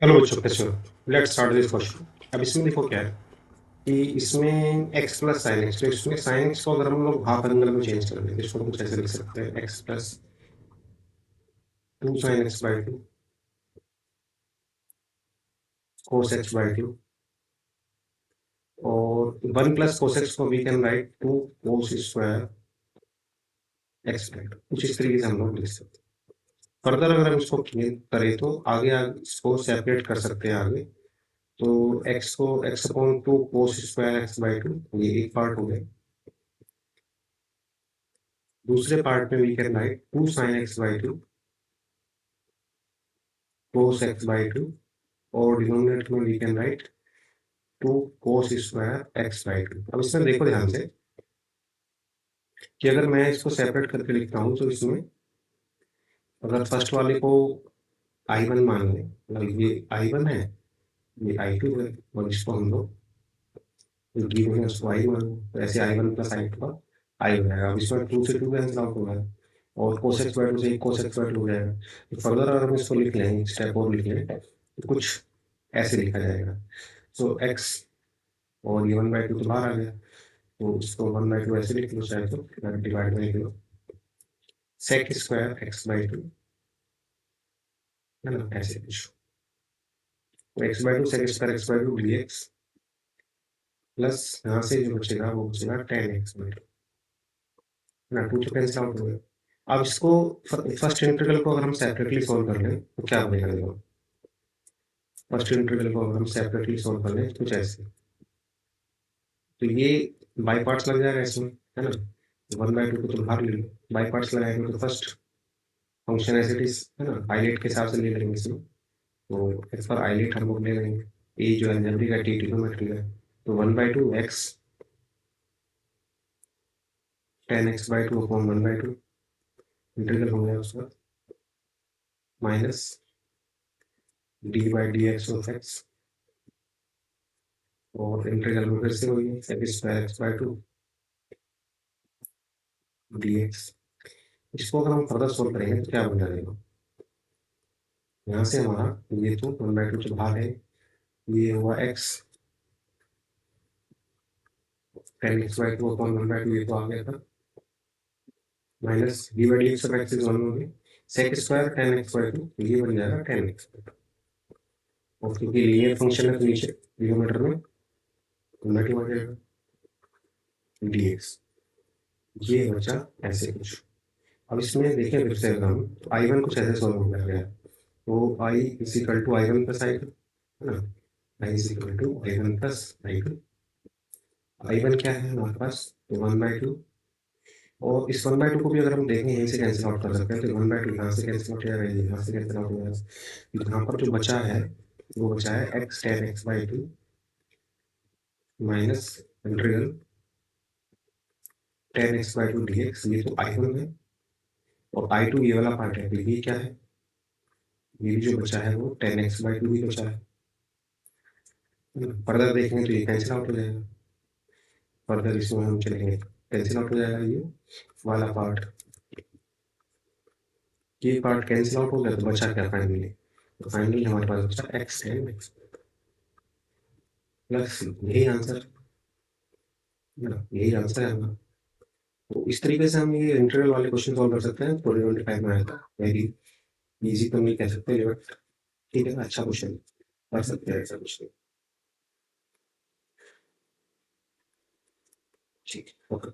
Hello बच्चों, कैसे हो? Let's start this question. अब इसमें देखो क्या है कि इसमें x प्लस साइन एक्स, तो इसमें साइन एक्स को अगर हम लोग हाफ एंगल में चेंज कर दें तो इसको कुछ ऐसे लिख सकते हैं x plus 2 sin x/2 cos x/2 और 1 प्लस cos x को we can write 2 cos² x/2। कुछ इस तरीके से हम लोग लिख सकते हैं। फर्दर अगर हम इसको करें तो आगे आगे इसको सेपरेट कर सकते हैं आगे। तो x को x/2 cos²x/2 ये एक पार्ट हो गया। दूसरे पार्ट में we can write 2 sin x/2 cos x/2 और डिनोमिनेटर में we can write 2 cos² x/2। अब इसमें देखो ध्यान से कि अगर मैं इसको सेपरेट करके लिखता हूँ तो इसमें अगर फर्स्ट वाले को I1 मान लें, मतलब ये I1 है, ये I2 है, और इसको हम लोग गिवन है उसको I मान लो, तो ऐसे I1 प्लस I2 का I हो जाएगा। अब इसमें 2 से 2 कैंसिल आउट होगा और cos x/2 से cos x/2 हो जाएगा। तो फर्दर अगर हम इसको लिख लें, स्टेप और लिख लें तो कुछ ऐसे लिखा जाएगा। सो x और ये 1/2 तो बाहर आ गया, तो इसको 1/2 ऐसे लिख लो, चाहे तो डिवाइड में लिख लो sec² x/2, है ना, ऐसे कुछ। तो x/2 sec² x/2 dx plus यहाँ से जो बचेगा वो बचेगा tan x/2, है ना। 2 तो कैंसिल आउट हो गया। अब इसको फर्स्ट इंटीग्रल को अगर हम सेपरेटली सॉल्व कर लें तो क्या बनेगा देखो। फर्स्ट इंटीग्रल को अगर हम सेपरेटली सॉल्व कर लें कुछ ऐसे, तो ये बाई पार्ट्स लग जाएगा इसमें, है ना। 1/2 को तो बाहर ले लो, बाई पार्ट्स लगाएंगे तो first function as it is, है ना, आइलेट के हिसाब से ले लेंगे इसमें। तो एज पर आइलेट हम लोग ले लेंगे, ए जो एलजेब्रिक है, टी ट्रिग्नोमेट्री है, तो 1/2 x tan x/2 upon 1/2 integral हो गया उसका माइनस d/dx ऑफ x और इंटीग्रल में फिर से वही है sec² x/2 dx। इसको अगर हम फर्दर सोल्व करेंगे तो क्या बन जाएगा, यहाँ से हमारा ये तो 1/2 जो बाहर है, ये हुआ x tan x/2 अपॉन 1/2, ये तो आ गया था, minus d/dx of x is 1 हो गया, sec² tan x/2 ये बन जाएगा tan x/2। और क्योंकि लीनियर फंक्शन है तो नीचे डिनोमिनेटर में नेगेटिव आ जाएगा dx। ये बचा ऐसे कुछ। अब इसमें देखें फिर से अगर हम तो I1 कुछ ऐसे सॉल्व हो गया, तो I is equal to I1 plus I2, है ना। I is equal to I1 plus I2। I1 क्या है हमारे पास, तो 1/2, और इस 1/2 को भी अगर हम देखें यहीं से कैंसिल आउट कर सकते हैं, तो 1/2 यहाँ से कैंसिल आउट हो जाएगा, ये यहाँ से कैंसिल आउट हो जाएगा। तो यहाँ पर जो बचा है वो बचा है x tan x/2 minus integral tan x/2 dx। ये तो I1 है और I2 ये वाला पार्ट है, तो ये क्या है, ये भी जो बचा है वो tan x/2 ही बचा है। फर्दर देखेंगे तो ये कैंसिल आउट हो जाएगा, फर्दर इसमें हम चलेंगे कैंसिल आउट हो जाएगा ये वाला पार्ट, ये पार्ट कैंसिल आउट हो गया, तो बचा क्या फाइनली, तो फाइनली हमारे पास बचा x tan x प्लस यही आंसर, है ना, यही आंसर है हमारा। तो इस तरीके से हम ये इंटीग्रल वाले क्वेश्चन सॉल्व कर सकते हैं। 2025 में आया था, वेरी इजी तो नहीं कह सकते बट ठीक है, अच्छा क्वेश्चन कर सकते हैं ऐसा कुछ नहीं। ठीक, ओके।